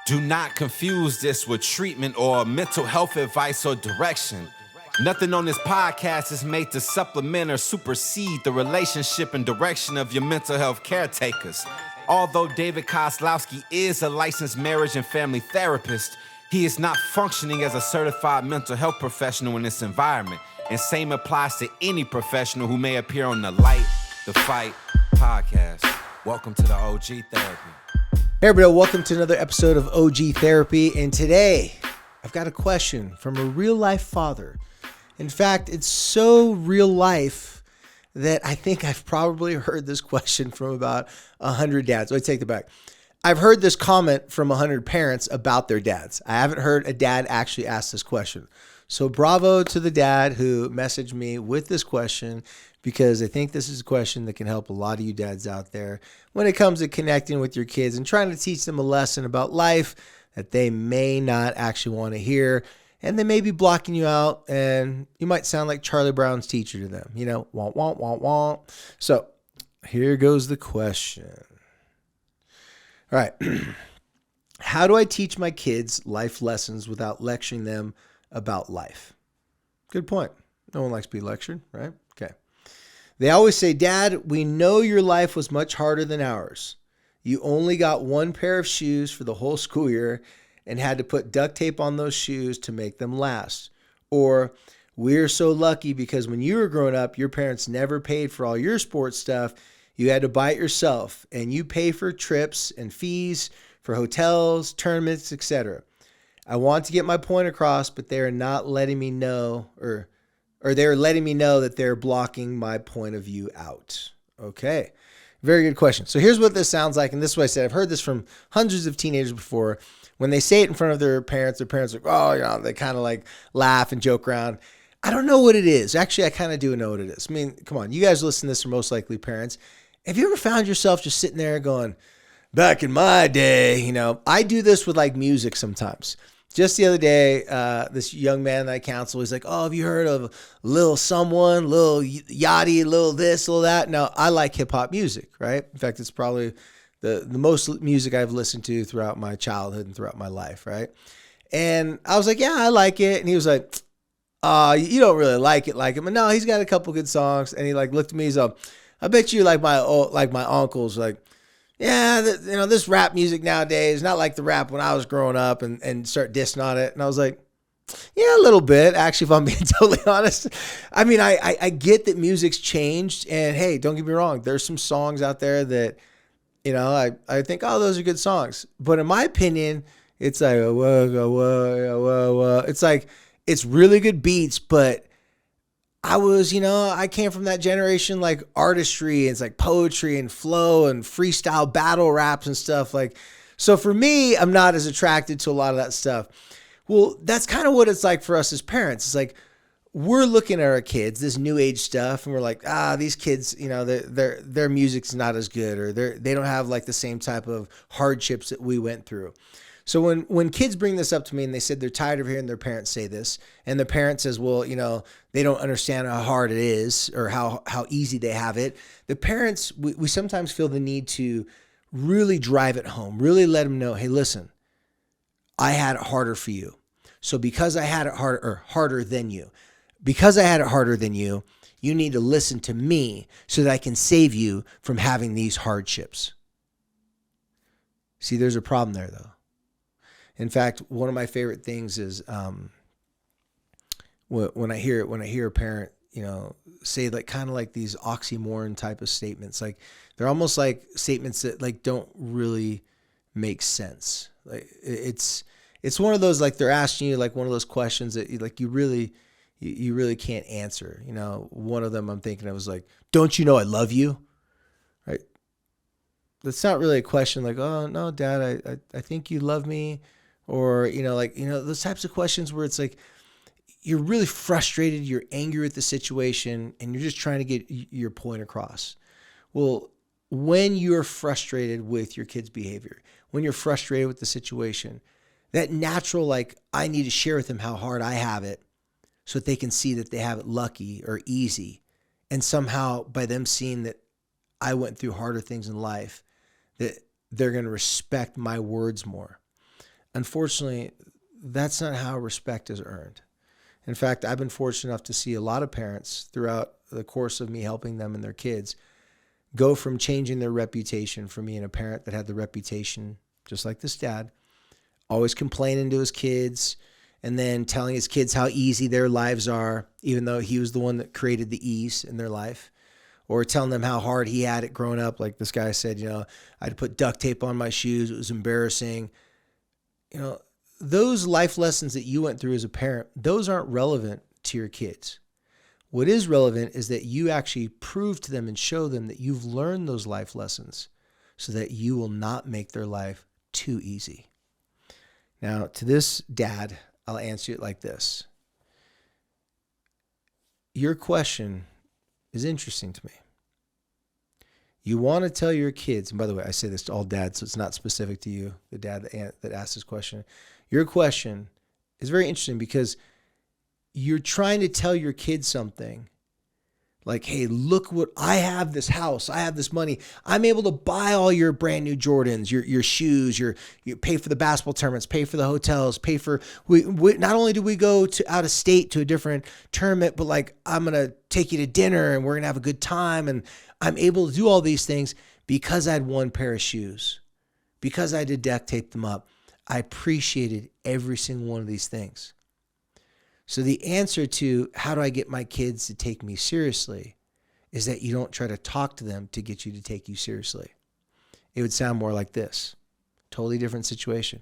Do not confuse this with treatment or mental health advice or direction. Nothing on this podcast is made to supplement or supersede the relationship and direction of your mental health caretakers. Although David Kozlowski is a licensed marriage and family therapist, he is not functioning as a certified mental health professional in this environment. And same applies to any professional who may appear on the Light the Fight podcast. Welcome to the OG Therapy. Hey everybody, welcome to another episode of OG Therapy. And today, I've got a question from a real life father. In fact, it's so real life that I think I've probably heard this question from about 100 dads. I take it back. I've heard this comment from 100 parents about their dads. I haven't heard a dad actually ask this question. So bravo to the dad who messaged me with this question, because I think this is a question that can help a lot of you dads out there when it comes to connecting with your kids and trying to teach them a lesson about life that they may not actually want to hear. And they may be blocking you out, and you might sound like Charlie Brown's teacher to them. You know, womp, womp, womp, womp. So here goes the question. All right. How do I teach my kids life lessons without lecturing them about life? Good point. No one likes to be lectured, right? Okay. They always say, Dad, we know your life was much harder than ours. You only got one pair of shoes for the whole school year and had to put duct tape on those shoes to make them last. Or, we're so lucky because when you were growing up, your parents never paid for all your sports stuff. You had to buy it yourself, and you pay for trips and fees for hotels, tournaments, etc. I want to get my point across, but they are not letting me know, or they're letting me know that they're blocking my point of view out. Okay. Very good question. So here's what this sounds like. And this is what I said. I've heard this from hundreds of teenagers before. When they say it in front of their parents are like, oh, you know, they kind of like laugh and joke around. I don't know what it is. Actually, I kind of do know what it is. I mean, come on. You guys listen to this are most likely parents. Have you ever found yourself just sitting there going, back in my day, you know, I do this with like music sometimes. Just the other day, this young man that I counsel, he's like, oh, have you heard of Lil Someone, Lil Yachty, Lil this, Lil that? No, I like hip hop music, right? In fact, it's probably the most music I've listened to throughout my childhood and throughout my life, right? And I was like, yeah, I like it. And he was like, you don't really like it like him. But no, he's got a couple good songs. And he like looked at me, he's like, I bet you like my uncles, like, yeah, this rap music nowadays, not like the rap when I was growing up, and start dissing on it. And I was like, yeah, a little bit, actually, if I'm being totally honest. I mean, I get that music's changed, and hey, don't get me wrong. There's some songs out there that, you know, I think, oh, those are good songs. But in my opinion, it's like, it's like, it's really good beats, but I came from that generation, like artistry, and it's like poetry and flow and freestyle battle raps and stuff. Like, so for me, I'm not as attracted to a lot of that stuff. Well, that's kind of what it's like for us as parents. It's like, we're looking at our kids, this new age stuff, and we're like, these kids, you know, their music's not as good, or they don't have like the same type of hardships that we went through. So when kids bring this up to me and they said they're tired of hearing their parents say this, and the parent says, well, you know, they don't understand how hard it is or how easy they have it. The parents, we sometimes feel the need to really drive it home, really let them know, hey, listen, I had it harder for you. So because I had it harder than you, you need to listen to me so that I can save you from having these hardships. See, there's a problem there though. In fact, one of my favorite things is when I hear a parent, you know, say like kind of like these oxymoron type of statements. Like they're almost like statements that like don't really make sense. Like it's one of those, like they're asking you like one of those questions that you really can't answer. You know, one of them I'm thinking of was like, don't you know I love you? Right? That's not really a question like, oh no, Dad, I think you love me. Or, you know, like, you know, those types of questions where it's like, you're really frustrated, you're angry at the situation, and you're just trying to get your point across. Well, when you're frustrated with your kid's behavior, when you're frustrated with the situation, that natural, like, I need to share with them how hard I have it so that they can see that they have it lucky or easy. And somehow by them seeing that I went through harder things in life, that they're going to respect my words more. unfortunately, that's not how respect is earned. In fact, I've been fortunate enough to see a lot of parents throughout the course of me helping them and their kids go from changing their reputation from being a parent that had the reputation, just like this dad, always complaining to his kids and then telling his kids how easy their lives are, even though he was the one that created the ease in their life, or telling them how hard he had it growing up. Like this guy said, I had to put duct tape on my shoes. It was embarrassing. Those life lessons that you went through as a parent, those aren't relevant to your kids. What is relevant is that you actually prove to them and show them that you've learned those life lessons so that you will not make their life too easy. Now, to this dad, I'll answer it like this. Your question is interesting to me. You want to tell your kids, and by the way, I say this to all dads, so it's not specific to you, the dad that asked this question. Your question is very interesting because you're trying to tell your kids something like, hey, look what I have, this house, I have this money. I'm able to buy all your brand new Jordans, your shoes, you pay for the basketball tournaments, pay for the hotels, pay for, we not only do we go to out of state to a different tournament, but like I'm going to take you to dinner and we're going to have a good time. And I'm able to do all these things because I had one pair of shoes, because I did duct tape them up. I appreciated every single one of these things. So the answer to how do I get my kids to take me seriously is that you don't try to talk to them to get you to take you seriously. It would sound more like this. Totally different situation.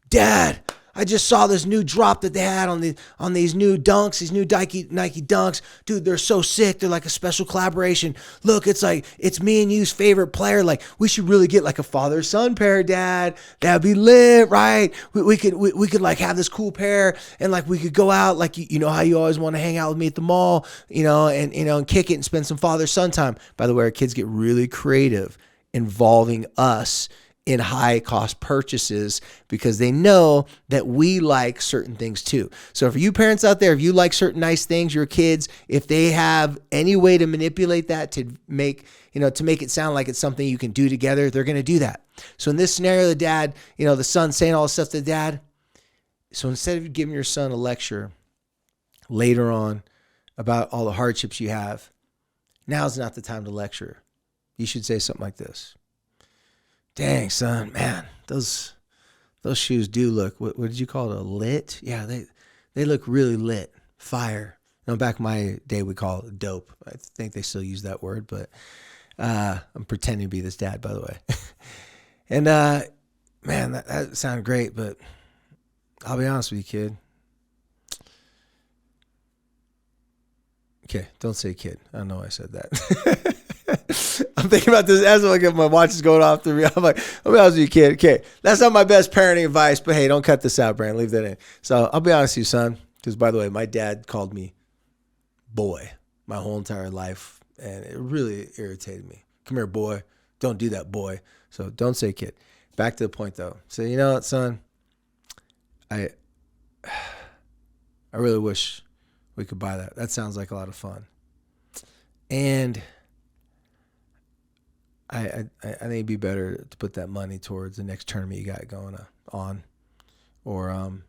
Dad, I just saw this new drop that they had on these new dunks, these new Nike dunks. Dude, they're so sick. They're like a special collaboration. Look, it's me and you's favorite player. Like, we should really get like a father-son pair, Dad. That'd be lit, right? We could like have this cool pair and like we could go out like you know how you always want to hang out with me at the mall, and kick it and spend some father-son time. By the way, our kids get really creative involving us in high cost purchases because they know that we like certain things too. So for you parents out there, if you like certain nice things, your kids, if they have any way to manipulate that to make it sound like it's something you can do together, they're going to do that. So in this scenario, the dad, the son saying all this stuff to the dad. So instead of giving your son a lecture later on about all the hardships you have, now's not the time to lecture. You should say something like this. Dang, son, man, those shoes do look, what did you call it, lit? Yeah, they look really lit, fire. Back in my day, we call it dope. I think they still use that word, but I'm pretending to be this dad, by the way. And, man, that sounded great, but I'll be honest with you, kid. Okay, don't say kid. I don't know why I said that. I'm thinking about this as my watch is going off through me. I'm like, I'll be honest with you, kid. Okay, that's not my best parenting advice, but hey, don't cut this out, Brandon. Leave that in. So I'll be honest with you, son, because by the way, my dad called me boy my whole entire life, and it really irritated me. Come here, boy. Don't do that, boy. So don't say kid. Back to the point, though. So you know what, son? I really wish we could buy that. That sounds like a lot of fun. And I think it'd be better to put that money towards the next tournament you got going on, or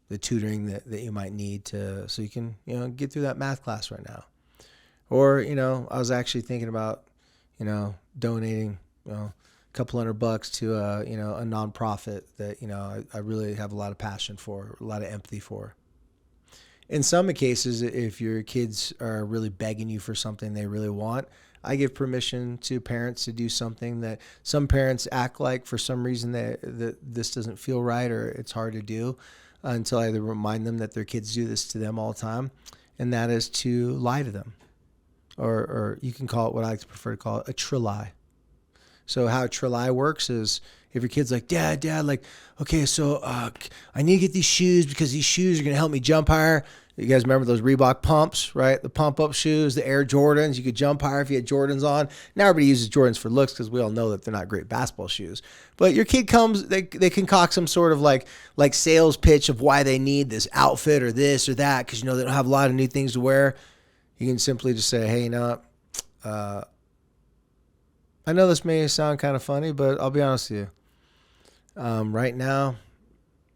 the tutoring that you might need so you can get through that math class right now, or I was actually thinking about donating a couple $100 to a nonprofit that I really have a lot of passion for, a lot of empathy for. In some cases, if your kids are really begging you for something they really want, I give permission to parents to do something that some parents act like for some reason that this doesn't feel right or it's hard to do until I either remind them that their kids do this to them all the time, and that is to lie to them. Or you can call it what I prefer to call it, a trill-lie. So how a trill-lie works is if your kid's like, Dad, like, okay, so I need to get these shoes because these shoes are going to help me jump higher. You guys remember those Reebok pumps, right? The pump-up shoes, the Air Jordans. You could jump higher if you had Jordans on. Now everybody uses Jordans for looks because we all know that they're not great basketball shoes. But your kid comes, they concoct some sort of like sales pitch of why they need this outfit or this or that because, they don't have a lot of new things to wear. You can simply just say, hey, I know this may sound kind of funny, but I'll be honest with you. Right now,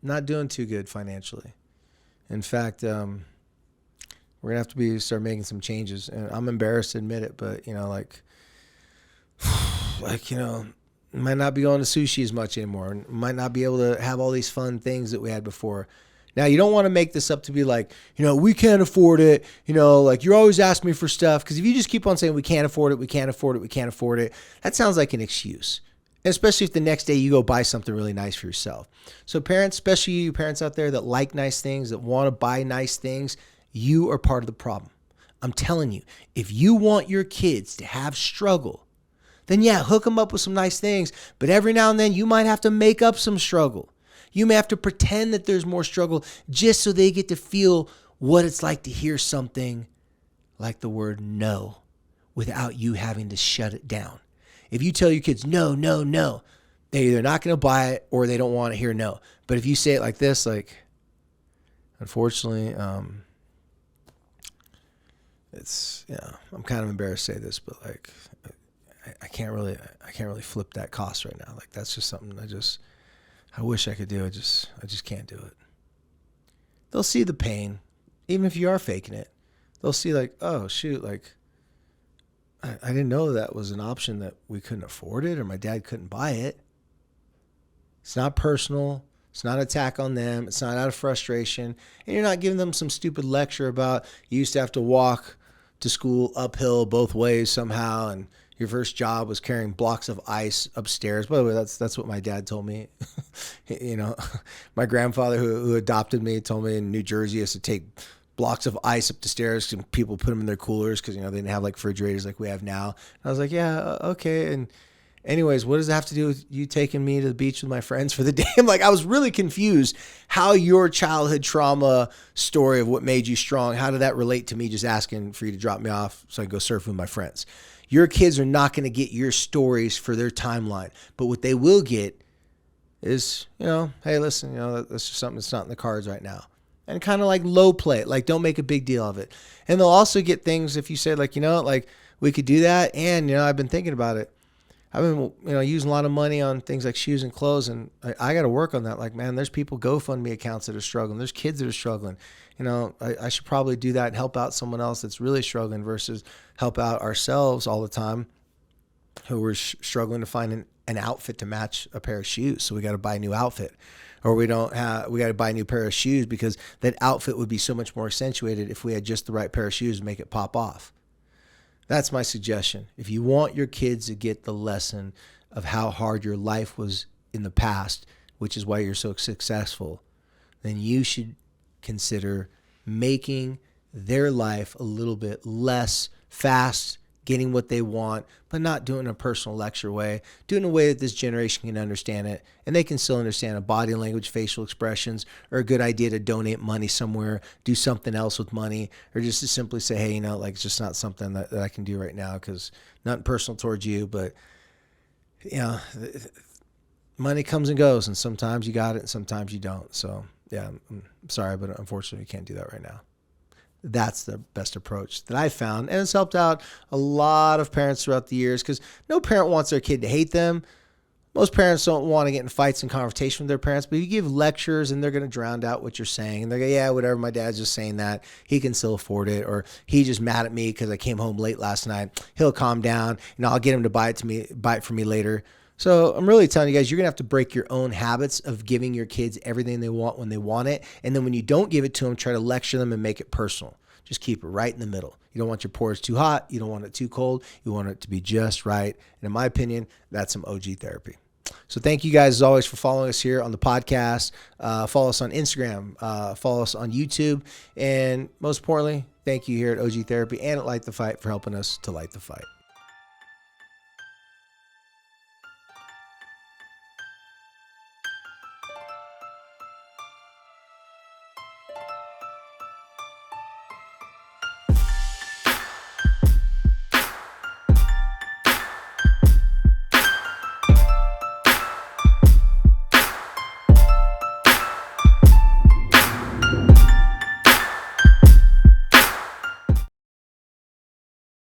not doing too good financially. In fact, we're gonna have to start making some changes, and I'm embarrassed to admit it, but might not be going to sushi as much anymore, and might not be able to have all these fun things that we had before. Now, you don't want to make this up to be like, we can't afford it. Like you're always asking me for stuff. Because if you just keep on saying we can't afford it, we can't afford it, we can't afford it, that sounds like an excuse. And especially if the next day you go buy something really nice for yourself. So parents, especially you parents out there that like nice things, that want to buy nice things, you are part of the problem. I'm telling you, if you want your kids to have struggle, then yeah, hook them up with some nice things. But every now and then you might have to make up some struggle. You may have to pretend that there's more struggle just so they get to feel what it's like to hear something like the word no without you having to shut it down. If you tell your kids no, no, no, they're either not going to buy it or they don't want to hear no. But if you say it like this, like, unfortunately, it's, I'm kind of embarrassed to say this, but like, I can't really flip that cost right now. Like that's just something I wish I could do. I just can't do it. They'll see the pain, even if you are faking it. They'll see like, oh shoot, like I didn't know that was an option, that we couldn't afford it or my dad couldn't buy it. It's not personal. It's not an attack on them. It's not out of frustration. And you're not giving them some stupid lecture about you used to have to walk to school uphill both ways somehow, and your first job was carrying blocks of ice upstairs. By the way, that's what my dad told me. My grandfather who adopted me told me in New Jersey he has to take blocks of ice up the stairs and people put them in their coolers because, they didn't have like refrigerators like we have now. And I was like, yeah, okay. And anyways, what does that have to do with you taking me to the beach with my friends for the day? I was really confused how your childhood trauma story of what made you strong, how did that relate to me just asking for you to drop me off so I can go surf with my friends? Your kids are not going to get your stories for their timeline, but what they will get is, hey, listen, that's just something that's not in the cards right now. And kind of like low play it, like don't make a big deal of it. And they'll also get things if you say like, like we could do that. And, I've been thinking about it. I've been, using a lot of money on things like shoes and clothes, and I got to work on that. Like, man, there's people GoFundMe accounts that are struggling. There's kids that are struggling. I should probably do that and help out someone else that's really struggling versus help out ourselves all the time who are struggling to find an outfit to match a pair of shoes. So we got to buy a new outfit, or we got to buy a new pair of shoes because that outfit would be so much more accentuated if we had just the right pair of shoes to make it pop off. That's my suggestion. If you want your kids to get the lesson of how hard your life was in the past, which is why you're so successful, then you should consider making their life a little bit less fast, getting what they want, but not doing it in a personal lecture way, doing it in a way that this generation can understand it, and they can still understand a body language, facial expressions, or a good idea to donate money somewhere, do something else with money, or just to simply say, hey, it's just not something that I can do right now because nothing personal towards you, but, money comes and goes, and sometimes you got it and sometimes you don't. So, yeah, I'm sorry, but unfortunately, you can't do that right now. That's the best approach that I found. And it's helped out a lot of parents throughout the years because no parent wants their kid to hate them. Most parents don't want to get in fights and confrontation with their parents, but you give lectures and they're going to drown out what you're saying. And they're going, yeah, whatever, my dad's just saying that. He can still afford it. Or he's just mad at me because I came home late last night. He'll calm down and I'll get him to buy it for me later. So I'm really telling you guys, you're going to have to break your own habits of giving your kids everything they want when they want it. And then when you don't give it to them, try to lecture them and make it personal. Just keep it right in the middle. You don't want your pores too hot. You don't want it too cold. You want it to be just right. And in my opinion, that's some OG therapy. So thank you guys as always for following us here on the podcast. Follow us on Instagram. Follow us on YouTube. And most importantly, thank you here at OG Therapy and at Light the Fight for helping us to light the fight.